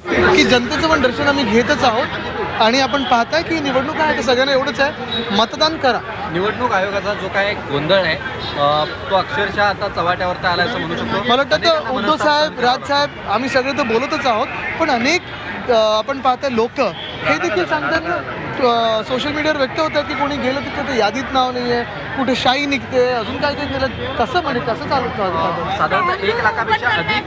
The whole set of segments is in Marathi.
की जनतेचं पण दर्शन आम्ही घेतच आहोत आणि आपण पाहताय की निवडणूक आहे तर सगळ्यांना एवढंच आहे, मतदान करा. निवडणूक आयोगाचा जो काय गोंधळ आहे तो अक्षरशः आता चव्हाट्यावरती आला असं म्हणू शकतो. मला वाटतं तर उद्धव साहेब, राज साहेब आम्ही सगळे तर बोलतच आहोत, पण अनेक आपण पाहताय लोक हे देखील सांगतात ना, सोशल मीडियावर व्यक्त होतात की कोणी गेलं तिथे तर यादीत नाव नाही आहे, कुठे शाई निघते, अजून काय काय केलं, कसं म्हणजे कसं चालतं? साधारणतः 1 लाखापेक्षा अधिक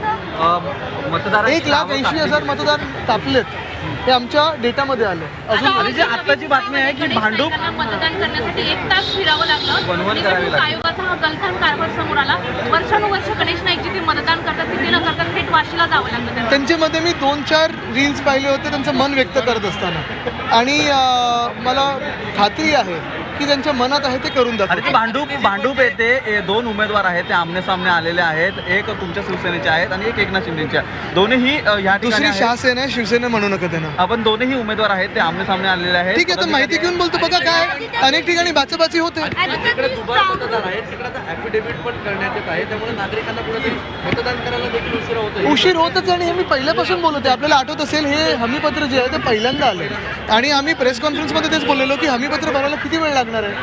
मतदार 1,80,000 मतदार तापलेत, हे आमच्या डेटामध्ये आलं. अजून आणि जी आत्ताची बातमी आहे की भांडूप मतदान करण्यासाठी 1 तास फिरावं लागलं. वणवण करावी लागली. आयोगाचा हा गलथान कारभार समोर आला. वर्षानुवर्ष गणेश नाईक जिथे मतदान करतात तिथे न करतात थेट वाशीला जावं लागलं त्यांना. त्यांच्यामध्ये मी 2-4 रील्स पाहिले होते त्यांचं मन व्यक्त करत असताना, आणि मला खात्री आहे की त्यांच्या मनात आहे ते करून आणि ती दाखवतात. भांडूप येथे 2 उमेदवार आहेत, ते आमने सामने आलेले आहेत. एक तुमच्या शिवसेनेचे आहेत आणि एक एकनाथ शिंदेचे आहेत. दोन्ही ह्या ठिकाणी दुसरी आहेत. शहासेना आहे, शिवसेना म्हणू नका त्यांना. आपण दोन्ही उमेदवार आहेत, ते आमने सामने आलेले आहेत. ठीक आहे, तर माहिती घेऊन बोलतो. बघा काय अनेक ठिकाणी बाचाबाची होते. उशीर होतच, आणि हे मी पहिल्यापासून बोलतोय. आपल्याला आठवत असेल हे हमीपत्र जे आहे ते पहिल्यांदा आले आणि आम्ही प्रेस कॉन्फरन्समध्ये तेच बोललेलो की हमीपत्र भरायला किती वेळ लागणार आहे.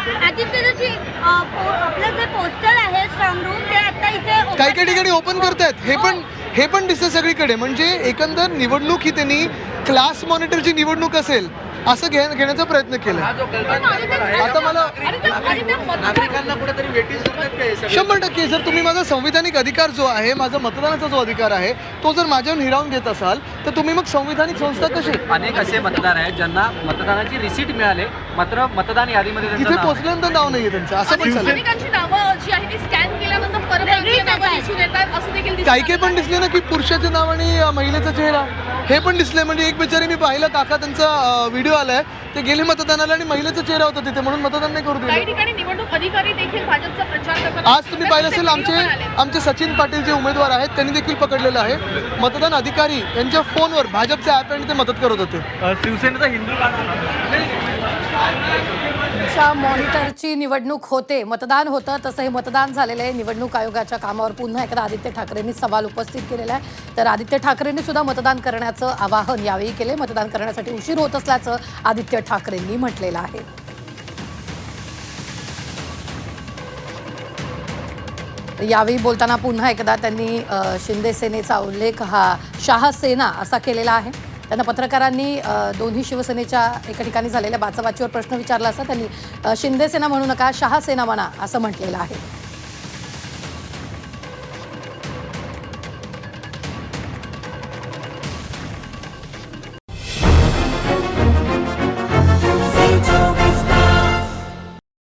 आपलं जे पोस्टर आहे स्ट्रॉंग रूम ते आता इथे काही काही ठिकाणी ओपन करतायत, हे पण दिसतं सगळीकडे. म्हणजे एकंदर निवडणूक ही त्यांनी क्लास मॉनिटरची निवडणूक असेल असं घेण्याचा प्रयत्न केला. आता मला नागरिकांना कुठेतरी वेटीस करतात काय 100% जर तुम्ही माझा संविधानिक अधिकार जो आहे, माझा मतदानाचा जो अधिकार आहे, तो जर माझ्यावर हिरावून घेत असाल तर तुम्ही मग संविधानिक संस्था कशी? अनेक असे मतदार आहेत ज्यांना मतदानाची रिसीट मिळाले मात्र मतदान यादीमध्ये त्यांचं तिथे नाव आहे. पोहोचल्यानंतर नाव नाहीये त्यांचं, असं पण चालेल. अनेकांची नावं जी आहे ती स्कॅन केल्यानंतर परत नावं दिसून येतात असं देखील दिसतं. काही काही पण दिसले ना की पुरुषाचं नाव आणि महिलेचा चेहरा हे पण दिसले. म्हणजे एक बिचारी मी पाहिलं, काका त्यांचा व्हिडिओ आलाय, ते गेले मतदानाला आणि महिलेचा चेहरा होता तिथे, म्हणून मतदान नाही करू काही दिलं. ठिकाणी निवडणूक अधिकारी देखील भाजपचा प्रचार करतात. आज तुम्ही पाहिलं असेल आमचे सचिन पाटील जे उमेदवार आहेत त्यांनी देखील पकडलेलं आहे. मतदान अधिकारी यांच्या फोनवर भाजपचे ॲप आणि ते मदत करत होते. शिवसेनेचा हिंदू मॉनिटरची निवडणूक होते, मतदान होतं, तसं हे मतदान झालेलं आहे. निवडणूक आयोगाच्या कामावर पुन्हा एकदा आदित्य ठाकरेंनी सवाल उपस्थित केलेला आहे. तर आदित्य ठाकरेंनी सुद्धा मतदान करण्याचं आवाहन यावेळी केले. मतदान करण्यासाठी उशीर होत असल्याचं आदित्य ठाकरेंनी म्हटलेलं आहे. यावेळी बोलताना पुन्हा एकदा त्यांनी शिंदे सेनेचा उल्लेख हा शहासेना असा केलेला आहे. त्यांना पत्रकारांनी दोन्ही शिवसेनेच्या एका ठिकाणी झालेल्या बाचाबाचीवर प्रश्न विचारला असता त्यांनी शिंदे सेना म्हणू नका, शहासेना म्हणा असं म्हटलेलं आहे.